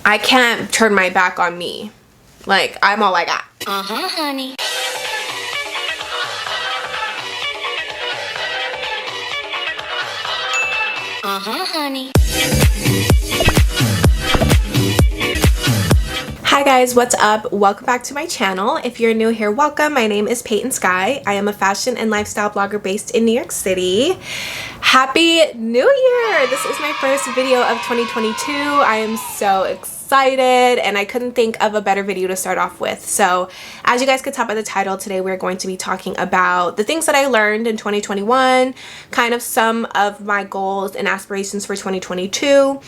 I can't turn my back on me. Like, I'm all I got. Honey. Honey. Hi guys, what's up? Welcome back to my channel. If you're new here, welcome. My name is Payton Sky. I am a fashion and lifestyle blogger based in New York City. Happy New Year! This is my first video of 2022. I am so excited and I couldn't think of a better video to start off with. So as you guys could tell by the title, today we're going to be talking about the things that I learned in 2021, kind of some of my goals and aspirations for 2022.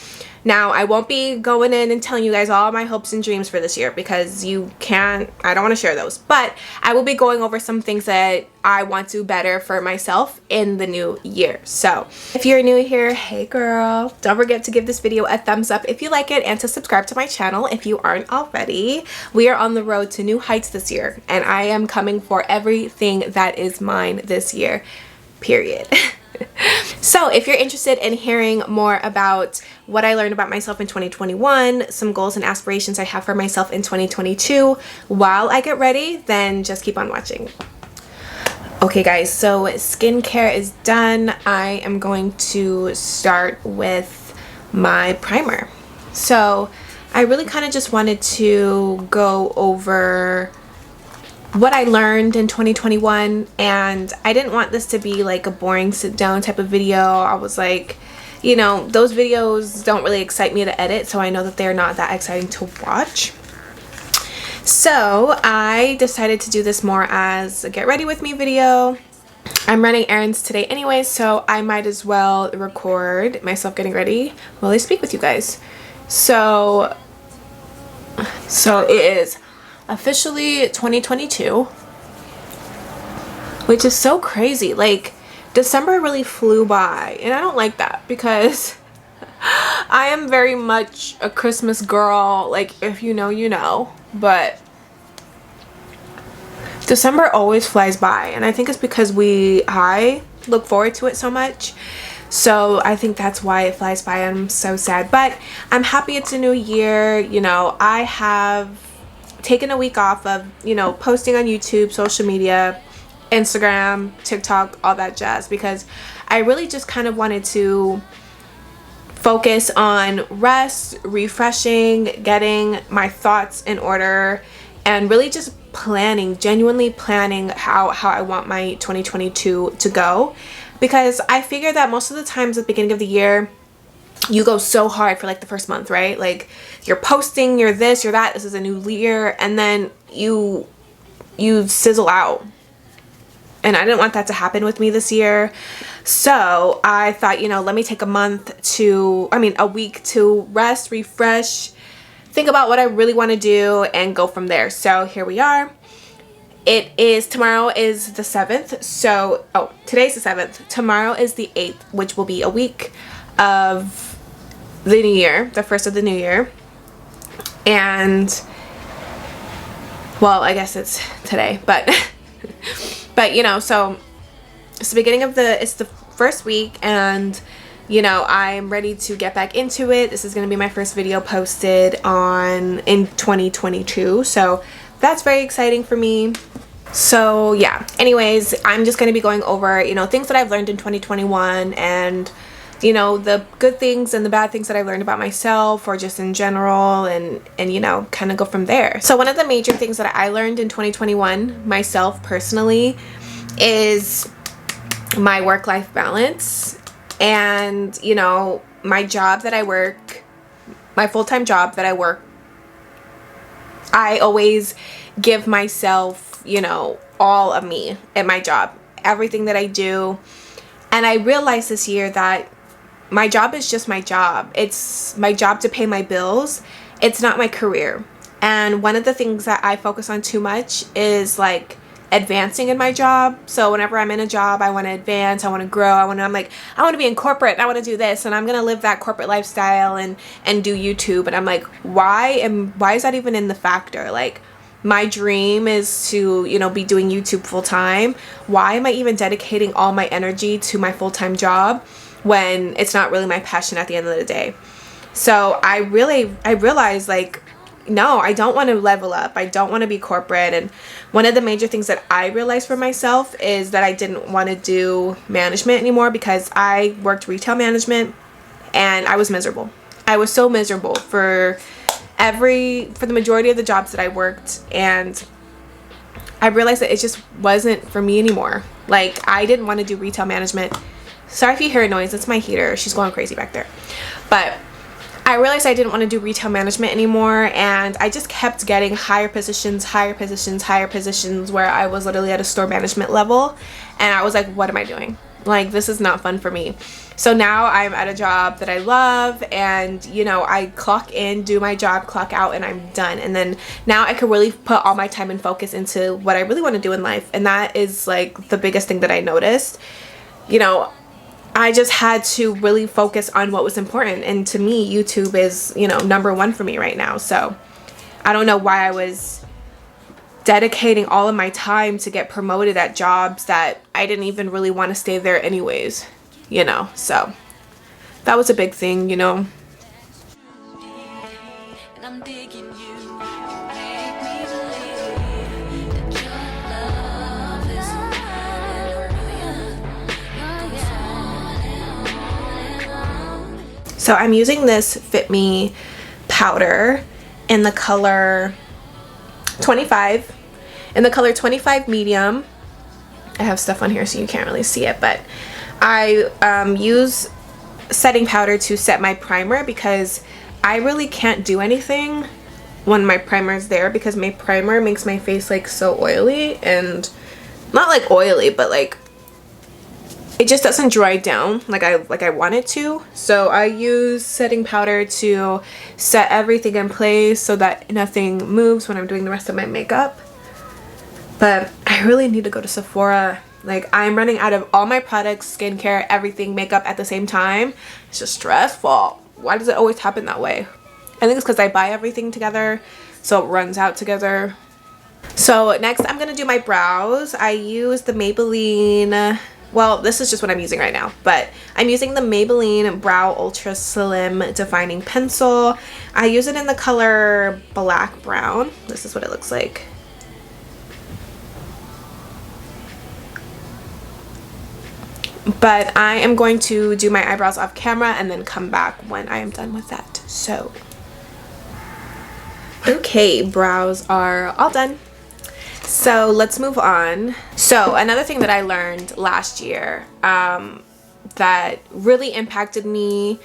Now, I won't be going in and telling you guys all my hopes and dreams for this year because I don't want to share those. But I will be going over some things that I want to better for myself in the new year. So if you're new here, hey girl, don't forget to give this video a thumbs up if you like it and to subscribe to my channel if you aren't already. We are on the road to new heights this year and I am coming for everything that is mine this year, period. So if you're interested in hearing more about what I learned about myself in 2021, some goals and aspirations I have for myself in 2022 while I get ready, then just keep on watching. Okay guys, so skincare is done. I am going to start with my primer. So I really kind of just wanted to go over what I learned in 2021, and I didn't want this to be like a boring sit down type of video. I was like, you know, those videos don't really excite me to edit, so I know that they're not that exciting to watch. So I decided to do this more as a get ready with me video. I'm running errands today anyway, so I might as well record myself getting ready while I speak with you guys. So it is officially 2022, which is so crazy. Like, December really flew by and I don't like that because I am very much a Christmas girl. Like, if you know, you know, but December always flies by and I think it's because I look forward to it so much. So I think that's why it flies by. I'm so sad, but I'm happy it's a new year. You know, I have taken a week off of, you know, posting on YouTube, social media, Instagram, TikTok, all that jazz, because I really just kind of wanted to focus on rest, refreshing, getting my thoughts in order, and really just genuinely planning how I want my 2022 to go, because I figure that most of the times at the beginning of the year you go so hard for like the first month, right? Like, you're posting, you're this, you're that, this is a new year, and then you sizzle out. And I didn't want that to happen with me this year. So I thought, you know, let me take a week to rest, refresh, think about what I really want to do, and go from there. So here we are. Tomorrow is the 7th. So, today's the 7th. Tomorrow is the 8th, which will be a week of the new year, the first of the new year. And, well, I guess it's today, but but you know, so it's the beginning of it's the first week, and you know, I'm ready to get back into it. This is going to be my first video posted in 2022, so that's very exciting for me. So yeah, anyways, I'm just going to be going over, you know, things that I've learned in 2021, and you know, the good things and the bad things that I learned about myself, or just in general, and you know, kind of go from there. So one of the major things that I learned in 2021 myself personally is my work-life balance. And you know, my job that I work, my full-time job that I work, I always give myself, you know, all of me at my job, everything that I do. And I realized this year that my job is just my job. It's my job to pay my bills. It's not my career. And one of the things that I focus on too much is like advancing in my job. So whenever I'm in a job, I want to advance, I want to grow, I want to be in corporate, I want to do this, and I'm going to live that corporate lifestyle and do YouTube. And I'm like, why is that even in the factor? Like, my dream is to, you know, be doing YouTube full time. Why am I even dedicating all my energy to my full-time job when it's not really my passion at the end of the day? So I realized like, no, I don't want to level up. I don't want to be corporate. And one of the major things that I realized for myself is that I didn't want to do management anymore, because I worked retail management and I was miserable. I was so miserable for the majority of the jobs that I worked, and I realized that it just wasn't for me anymore. Like, I didn't want to do retail management. Sorry if you hear a noise, it's my heater. She's going crazy back there. But I realized I didn't want to do retail management anymore, and I just kept getting higher positions, where I was literally at a store management level, and I was like, what am I doing? Like, this is not fun for me. So now I'm at a job that I love, and you know, I clock in, do my job, clock out, and I'm done. And then now I can really put all my time and focus into what I really want to do in life, and that is like the biggest thing that I noticed. You know, I just had to really focus on what was important, and to me, YouTube is, you know, #1 for me right now. So I don't know why I was dedicating all of my time to get promoted at jobs that I didn't even really want to stay there anyways, you know. So that was a big thing, you know. So I'm using this Fit Me powder in the color 25, medium. I have stuff on here so you can't really see it, but I use setting powder to set my primer, because I really can't do anything when my primer is there, because my primer makes my face like so oily, and not like oily, but like it just doesn't dry down like I want it to. So I use setting powder to set everything in place so that nothing moves when I'm doing the rest of my makeup. But I really need to go to Sephora. Like, I'm running out of all my products, skincare, everything, makeup at the same time. It's just stressful. Why does it always happen that way? I think it's because I buy everything together, so it runs out together. So next I'm gonna do my brows. I use the Maybelline, well, this is just what I'm using right now, but I'm using the Maybelline Brow Ultra Slim Defining Pencil. I use it in the color Black Brown. This is what it looks like. But I am going to do my eyebrows off camera and then come back when I am done with that. So, okay, brows are all done. So let's move on. So another thing that I learned last year that really impacted me,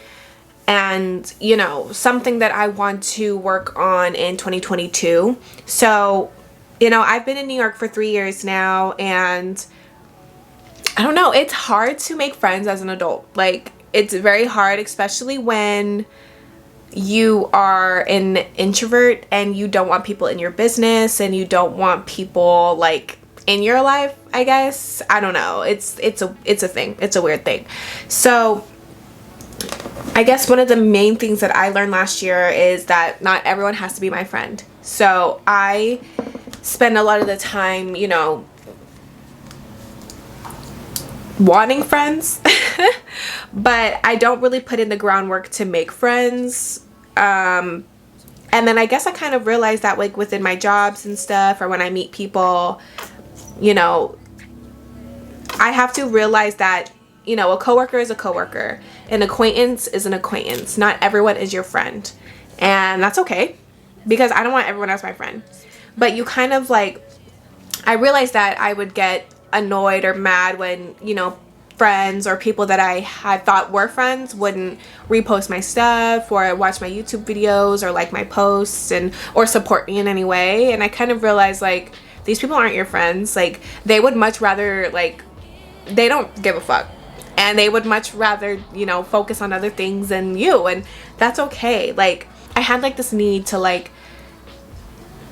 and you know, something that I want to work on in 2022. So, you know, I've been in New York for 3 years now, and I don't know, it's hard to make friends as an adult. Like, it's very hard, especially when you are an introvert and you don't want people in your business and you don't want people like in your life, I guess. I don't know. It's a thing. It's a weird thing. So I guess one of the main things that I learned last year is that not everyone has to be my friend. So I spend a lot of the time, you know, wanting friends but I don't really put in the groundwork to make friends. And then I guess I kind of realized that like within my jobs and stuff, or when I meet people, you know, I have to realize that, you know, a coworker is a coworker, an acquaintance is an acquaintance. Not everyone is your friend, and that's okay, because I don't want everyone as my friend. But you kind of like, I realized that I would get annoyed or mad when, you know, friends or people that I had thought were friends wouldn't repost my stuff or watch my YouTube videos or like my posts and or support me in any way. And I kind of realized like, these people aren't your friends. Like, they would much rather, like, they don't give a fuck, and they would much rather, you know, focus on other things than you, and that's okay. Like, I had like this need to like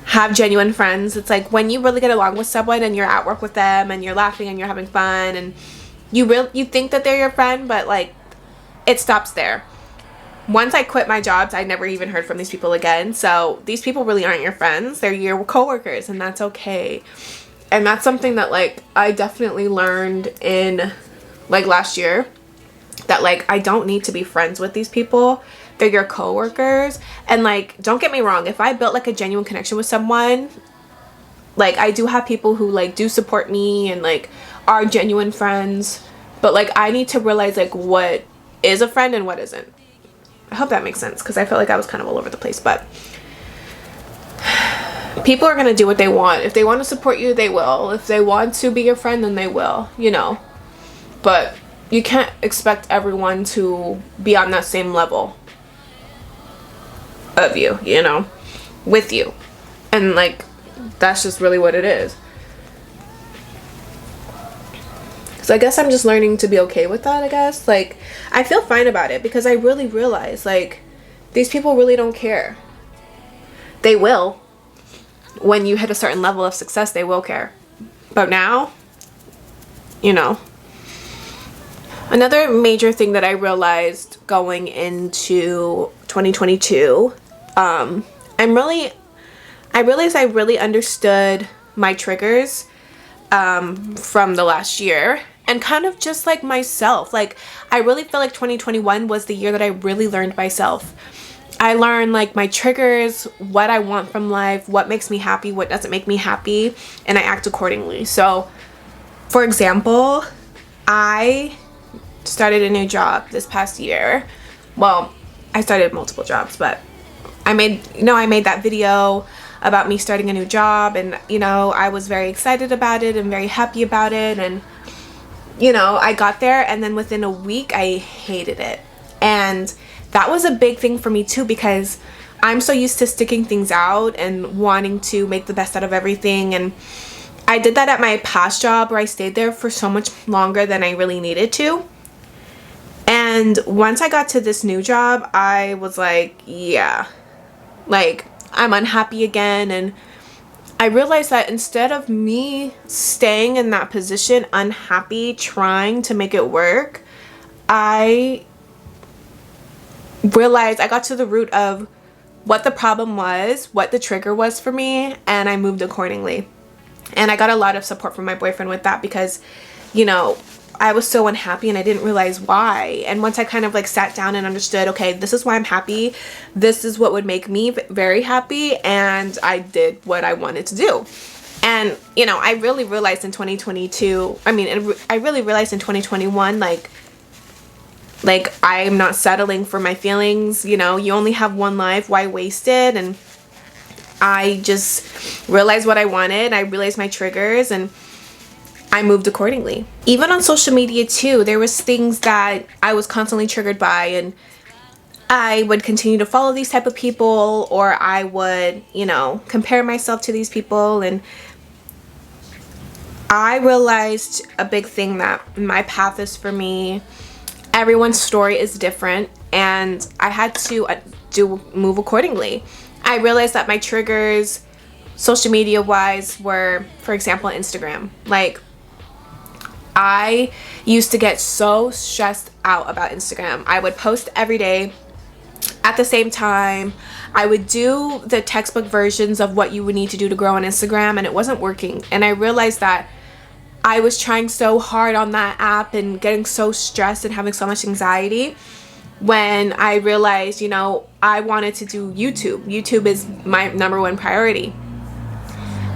have genuine friends. It's like when you really get along with someone and you're at work with them and you're laughing and you're having fun and you think that they're your friend, but like it stops there. Once I quit my jobs, I never even heard from these people again. So these people really aren't your friends. They're your coworkers, and that's okay. And that's something that like I definitely learned in like last year, that like I don't need to be friends with these people. they're your coworkers. And like, don't get me wrong, if I built like a genuine connection with someone, like I do have people who like do support me and like are genuine friends, but like I need to realize like what is a friend and what isn't. I hope that makes sense, because I felt like I was kind of all over the place. But people are gonna do what they want. If they want to support you, they will. If they want to be your friend, then they will, you know. But you can't expect everyone to be on that same level of you, you know, with you. And like, that's just really what it is. So I guess I'm just learning to be okay with that, I guess. Like, I feel fine about it, because I really realize, like, these people really don't care. They will. When you hit a certain level of success, they will care. But now, you know. Another major thing that I realized going into 2022, I realized I really understood my triggers from the last year, and kind of just like myself. Like, I really feel like 2021 was the year that I really learned myself. I learned like my triggers, what I want from life, what makes me happy, what doesn't make me happy, and I act accordingly. So, for example, I started a new job this past year. Well, I started multiple jobs, but I made that video about me starting a new job, and you know, I was very excited about it and very happy about it, and you know, I got there, and then within a week I hated it. And that was a big thing for me too, because I'm so used to sticking things out and wanting to make the best out of everything. And I did that at my past job, where I stayed there for so much longer than I really needed to. And once I got to this new job, I was like, yeah, like, I'm unhappy again. And I realized that instead of me staying in that position, unhappy, trying to make it work, I realized I got to the root of what the problem was, what the trigger was for me, and I moved accordingly. And I got a lot of support from my boyfriend with that, because, you know, I was so unhappy and I didn't realize why. And once I kind of like sat down and understood, okay, this is why I'm happy, this is what would make me very happy, and I did what I wanted to do. And, you know, I really realized in 2022, I really realized in 2021, like I'm not settling for my feelings. You know, you only have one life, why waste it? And I just realized what I wanted. I realized my triggers, and I moved accordingly. Even on social media too, there was things that I was constantly triggered by, and I would continue to follow these type of people, or I would, you know, compare myself to these people. And I realized a big thing, that my path is for me. Everyone's story is different, and I had to move accordingly. I realized that my triggers, social media wise, were, for example, Instagram. Like, I used to get so stressed out about Instagram. I would post every day at the same time. I would do the textbook versions of what you would need to do to grow on Instagram, and it wasn't working. And I realized that I was trying so hard on that app and getting so stressed and having so much anxiety, when I realized, you know, I wanted to do YouTube. YouTube is my #1 priority.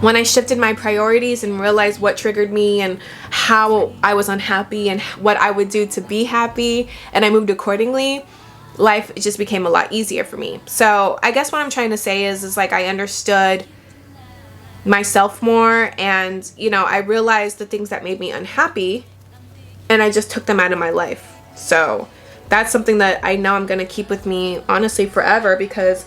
When I shifted my priorities and realized what triggered me and how I was unhappy and what I would do to be happy, and I moved accordingly, life just became a lot easier for me. So I guess what I'm trying to say is like, I understood myself more, and you know, I realized the things that made me unhappy, and I just took them out of my life. So that's something that I know I'm gonna keep with me, honestly, forever, because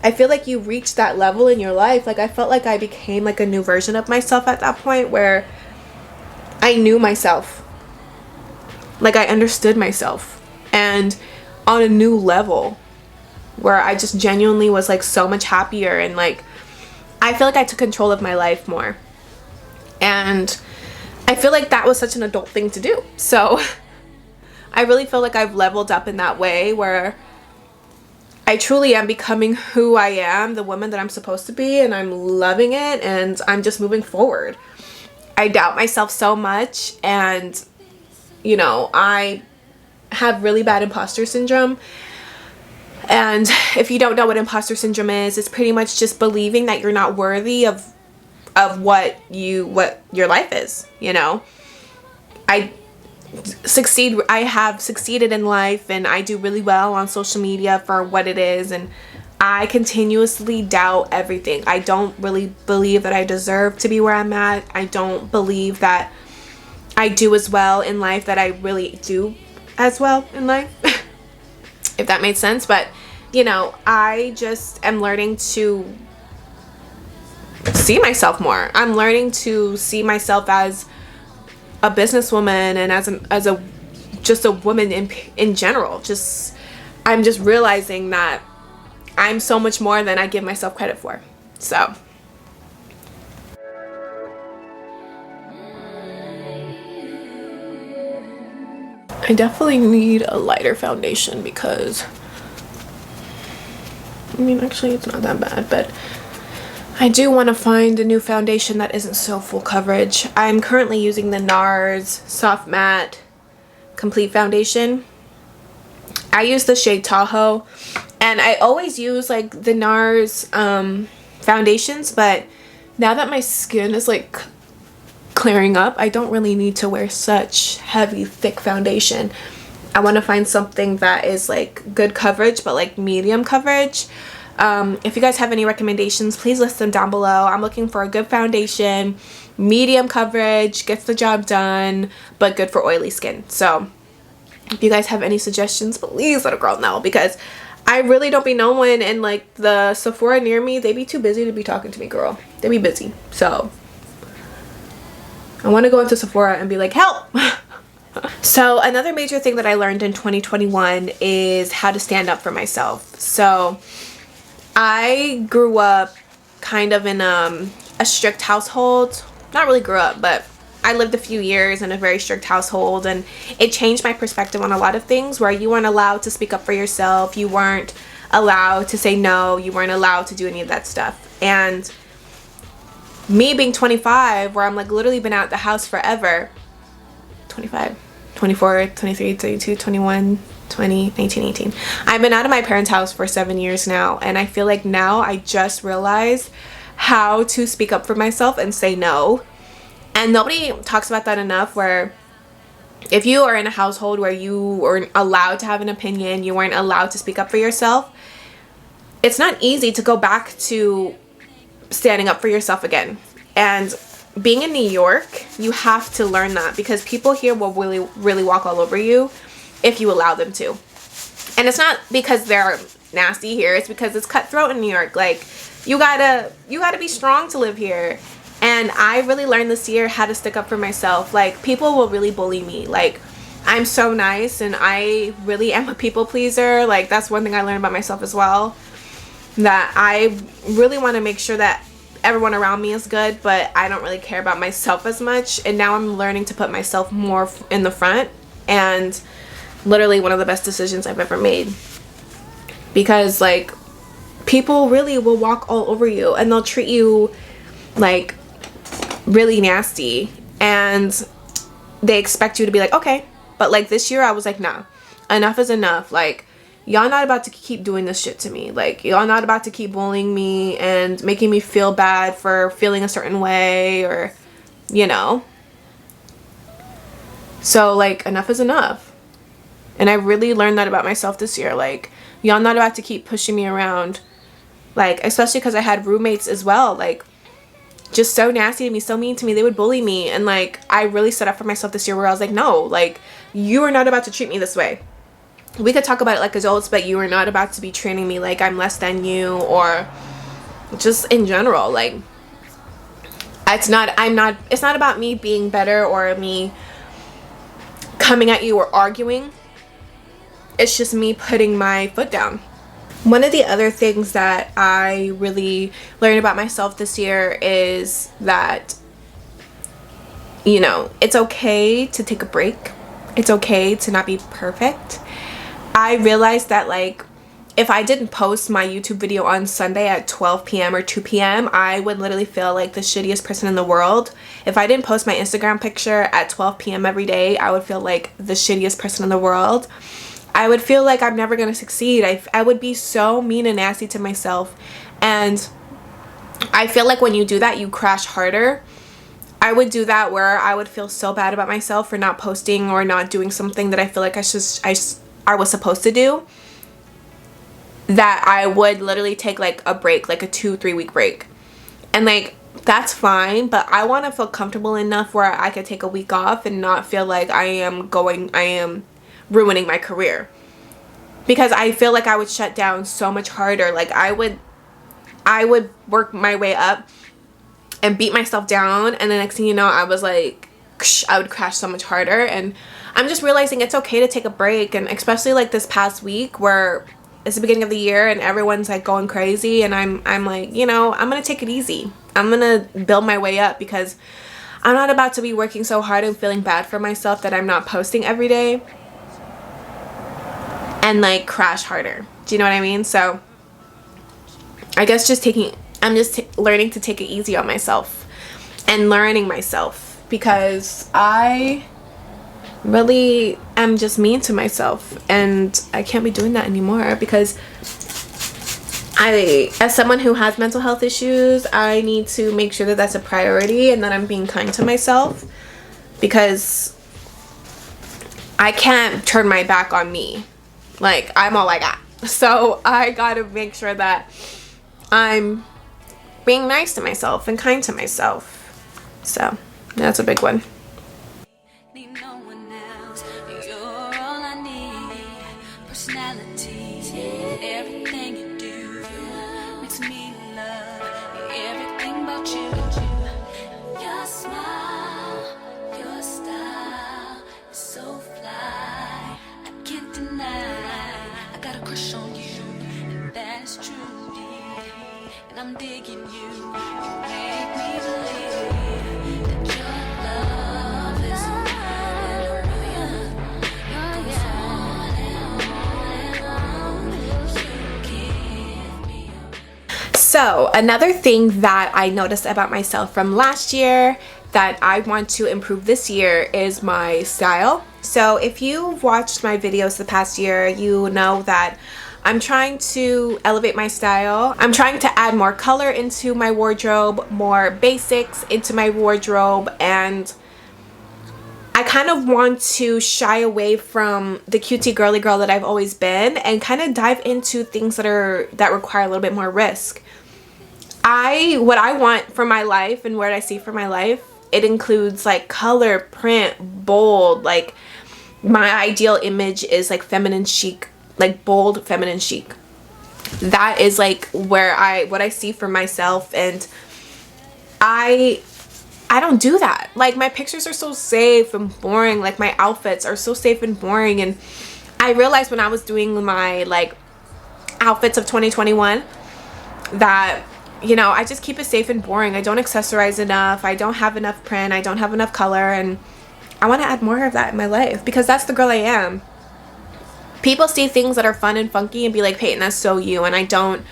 I feel like you reach that level in your life. Like, I felt like I became like a new version of myself at that point, where I knew myself, like I understood myself, and on a new level, where I just genuinely was like so much happier, and like I feel like I took control of my life more. And I feel like that was such an adult thing to do. So I really feel like I've leveled up in that way, where I truly am becoming who I am, the woman that I'm supposed to be, and I'm loving it, and I'm just moving forward. I doubt myself so much, and you know, I have really bad imposter syndrome. And if you don't know what imposter syndrome is, it's pretty much just believing that you're not worthy of what your life is, you know. I have succeeded in life, and I do really well on social media for what it is, and I continuously doubt everything. I don't really believe that I deserve to be where I'm at. I don't believe that I do as well in life that I really do as well in life. If that made sense. But you know, I just am learning to see myself more. I'm learning to see myself as a businesswoman and as a just a woman in general. I'm just realizing that I'm so much more than I give myself credit for. So I definitely need a lighter foundation because, I mean, actually it's not that bad, but I do want to find a new foundation that isn't so full coverage. I'm currently using the NARS Soft Matte Complete Foundation. I use the shade Tahoe, and I always use like the NARS foundations, but now that my skin is like clearing up, I don't really need to wear such heavy thick foundation. I want to find something that is like good coverage but like medium coverage. If you guys have any recommendations, please list them down below. I'm looking for a good foundation, medium coverage, gets the job done, but good for oily skin. So if you guys have any suggestions, please let a girl know, because I really don't be knowing, and like the Sephora near me, they be too busy to be talking to me, girl. They be busy. So I want to go into Sephora and be like, help. So another major thing that I learned in 2021 is how to stand up for myself. So I grew up kind of in a strict household. Not really grew up, but I lived a few years in a very strict household, and it changed my perspective on a lot of things, where you weren't allowed to speak up for yourself. You weren't allowed to say no. You weren't allowed to do any of that stuff. And me being 25, where I'm like literally been out the house forever, 25, 24, 23, 32, 21, 20, 19, 18. I've been out of my parents' house for 7 years now, and I feel like now I just realized how to speak up for myself and say no. And nobody talks about that enough, where if you are in a household where you weren't allowed to have an opinion, you weren't allowed to speak up for yourself, it's not easy to go back to standing up for yourself again. And being in New York, you have to learn that, because people here will really walk all over you if you allow them to. And it's not because they're nasty here, it's because it's cutthroat in New York. Like, you gotta be strong to live here. And I really learned this year how to stick up for myself. Like, people will really bully me. Like, I'm so nice and I really am a people pleaser. Like, that's one thing I learned about myself as well, that I really want to make sure that everyone around me is good, but I don't really care about myself as much. And now I'm learning to put myself more in the front, and literally one of the best decisions I've ever made, because like people really will walk all over you and they'll treat you like really nasty, and they expect you to be like, okay. But like this year I was like, nah, enough is enough. Like, y'all not about to keep doing this shit to me. Like, y'all not about to keep bullying me and making me feel bad for feeling a certain way, or, you know. So, like, enough is enough. And I really learned that about myself this year. Like, y'all not about to keep pushing me around. Like, especially because I had roommates as well. Like, just so nasty to me, so mean to me. They would bully me. And, like, I really stood up for myself this year, where I was like, no, like, you are not about to treat me this way. We could talk about it like adults, but you are not about to be treating me like I'm less than you, or just in general. Like, it's not about me being better or me coming at you or arguing. It's just me putting my foot down. One of the other things that I really learned about myself this year is that, you know, it's okay to take a break. It's okay to not be perfect. I realized that, like, if I didn't post my YouTube video on Sunday at 12 p.m. or 2 p.m., I would literally feel like the shittiest person in the world. If I didn't post my Instagram picture at 12 p.m. every day, I would feel like the shittiest person in the world. I would feel like I'm never gonna succeed. I would be so mean and nasty to myself, and I feel like when you do that, you crash harder. I would do that where I would feel so bad about myself for not posting or not doing something that I feel like I was supposed to do, that I would literally take like a break, like a 2-3 week break. And like, that's fine, but I want to feel comfortable enough where I could take a week off and not feel like I am ruining my career. Because I feel like I would shut down so much harder. Like I would work my way up and beat myself down, and the next thing you know, I was like, I would crash so much harder. And I'm just realizing it's okay to take a break, and especially like this past week where it's the beginning of the year and everyone's like going crazy, and I'm like, you know, I'm gonna take it easy. I'm gonna build my way up, because I'm not about to be working so hard and feeling bad for myself that I'm not posting every day and like crash harder. Do you know what I mean? So I guess I'm just learning to take it easy on myself and learning myself, because I really am just mean to myself, and I can't be doing that anymore, because as someone who has mental health issues, I need to make sure that that's a priority and that I'm being kind to myself, because I can't turn my back on me. Like, I'm all I got. So I gotta make sure that I'm being nice to myself and kind to myself. So that's a big one. Need no one else. You're all I need. Personality, everything you do makes me love everything about you. Your smile, your style is so fly. I can't deny. I got a crush on you, and that's true. And I'm digging you. You make me believe that your love is So another thing that I noticed about myself from last year that I want to improve this year is my style. So if you've watched my videos the past year, you know that I'm trying to elevate my style. I'm trying to add more color into my wardrobe, more basics into my wardrobe, and I kind of want to shy away from the cutesy girly girl that I've always been and kind of dive into things that require a little bit more risk. What I want for my life and what I see for my life, it includes like color, print, bold. Like, my ideal image is like feminine chic, like bold feminine chic. That is like what I see for myself, and I don't do that. Like, my pictures are so safe and boring. Like, my outfits are so safe and boring. And I realized when I was doing my like outfits of 2021 that, you know, I just keep it safe and boring. I don't accessorize enough. I don't have enough print. I don't have enough color, and I want to add more of that in my life, because that's the girl I am. People see things that are fun and funky and be like, Payton, that's so you. And I don't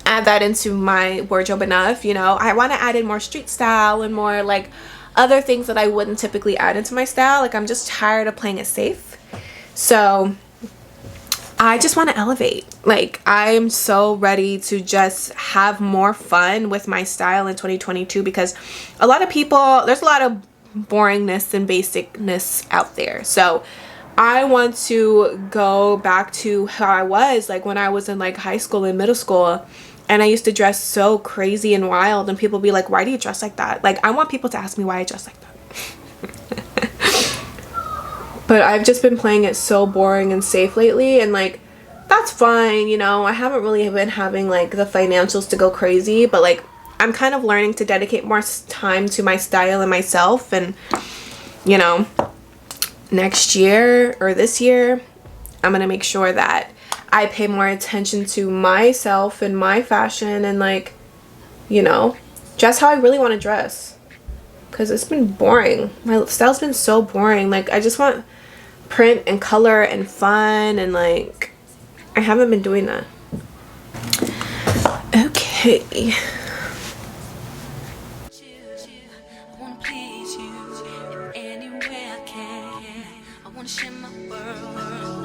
add that into my wardrobe enough. You know, I want to add in more street style and more like other things that I wouldn't typically add into my style. Like, I'm just tired of playing it safe. So I just want to elevate. Like, I'm so ready to just have more fun with my style in 2022, because there's a lot of boringness and basicness out there. So I want to go back to how I was like when I was in like high school and middle school, and I used to dress so crazy and wild, and people be like, why do you dress like that? Like, I want people to ask me why I dress like that. But I've just been playing it so boring and safe lately, and like, that's fine, you know. I haven't really been having like the financials to go crazy, but like, I'm kind of learning to dedicate more time to my style and myself. And, you know, next year or this year, I'm gonna make sure that I pay more attention to myself and my fashion, and like, you know, dress how I really want to dress, because it's been boring. My style's been so boring. Like, I just want print and color and fun, and like, I haven't been doing that. Okay. I wanna please you in any way I can. I wanna share my world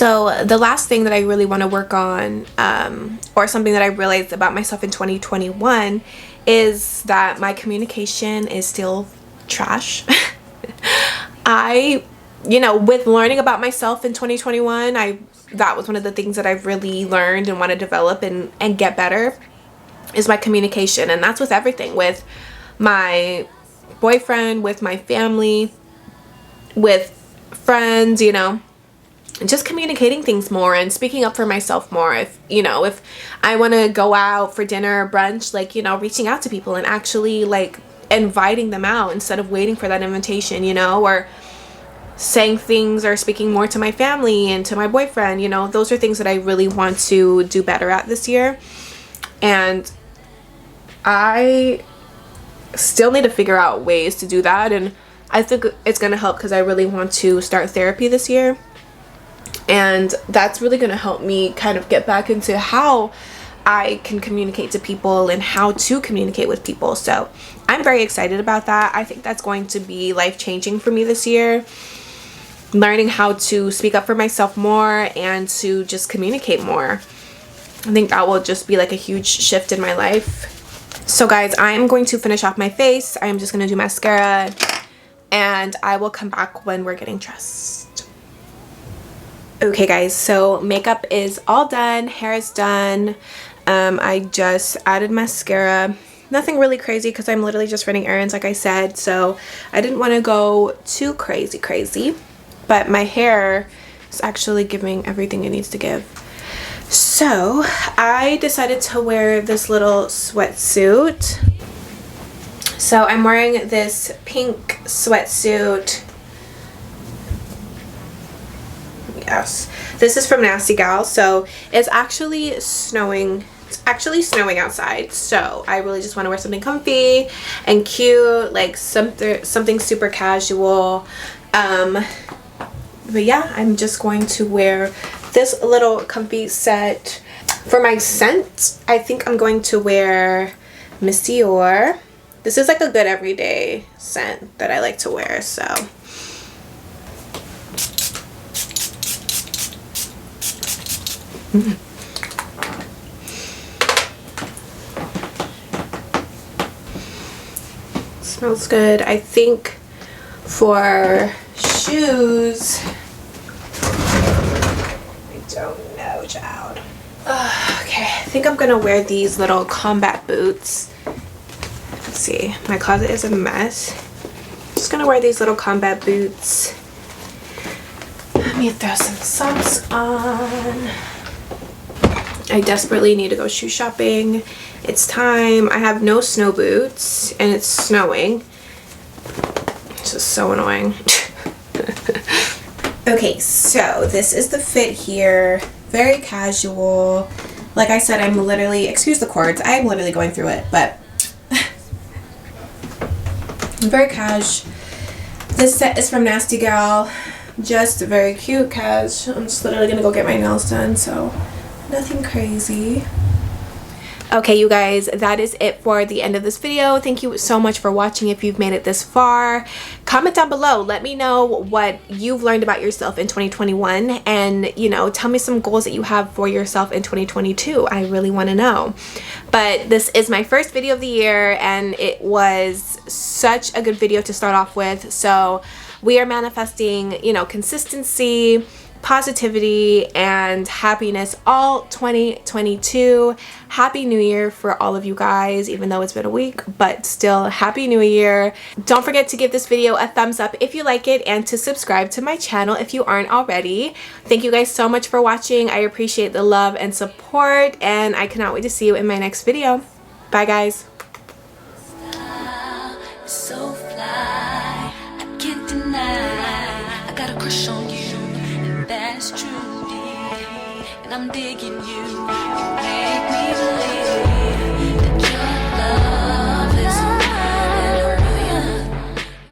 So the last thing that I really want to work on, or something that I realized about myself in 2021, is that my communication is still trash. With learning about myself in 2021, that was one of the things that I've really learned and want to develop and get better, is my communication. And that's with everything, with my boyfriend, with my family, with friends, just communicating things more and speaking up for myself more. If I want to go out for dinner or brunch, reaching out to people and actually inviting them out instead of waiting for that invitation, or saying things or speaking more to my family and to my boyfriend. Those are things that I really want to do better at this year. And I still need to figure out ways to do that, and I think it's going to help because I really want to start therapy this year. And that's really going to help me kind of get back into how I can communicate to people and how to communicate with people. So I'm very excited about that. I think that's going to be life-changing for me this year. Learning how to speak up for myself more and to just communicate more. I think that will just be a huge shift in my life. So guys, I'm going to finish off my face. I'm just going to do mascara, and I will come back when we're getting dressed. Okay guys, so makeup is all done, hair is done. I just added mascara. Nothing really crazy because I'm literally just running errands, like I said, so I didn't want to go too crazy. But my hair is actually giving everything it needs to give. So I decided to wear this little sweatsuit. So I'm wearing this pink sweatsuit. Yes, this is from Nasty Gal. So it's actually snowing. It's actually snowing outside, so I really just want to wear something comfy and cute, something super casual. But yeah, I'm just going to wear this little comfy set. For my scent, I think I'm going to wear Miss Dior. This is a good everyday scent that I like to wear, so. Smells good. I think for shoes, I don't know, child. Okay, I think I'm gonna wear these little combat boots. Let's see, my closet is a mess. Just gonna wear these little combat boots. Let me throw some socks on. I desperately need to go shoe shopping. It's time. I have no snow boots and it's snowing. It's just so annoying. Okay, so this is the fit here. Very casual. Like I said, I'm literally, excuse the cords, I'm literally going through it, but very cash. This set is from Nasty Gal. Just very cute cash. I'm just literally gonna go get my nails done, so nothing crazy. Okay, you guys, that is it for the end of this video. Thank you so much for watching. If you've made it this far, comment down below. Let me know what you've learned about yourself in 2021, and tell me some goals that you have for yourself in 2022. I really want to know. But this is my first video of the year, and it was such a good video to start off with. So we are manifesting, consistency, positivity, and happiness all 2022. Happy New Year for all of you guys, even though it's been a week, but still Happy New Year. Don't forget to give this video a thumbs up if you like it, and to subscribe to my channel if you aren't already. Thank you guys so much for watching. I appreciate the love and support, and I cannot wait to see you in my next video. Bye guys. So fly, I can't deny. I got a crush on you, and that's true. And I'm digging you. Make me believe.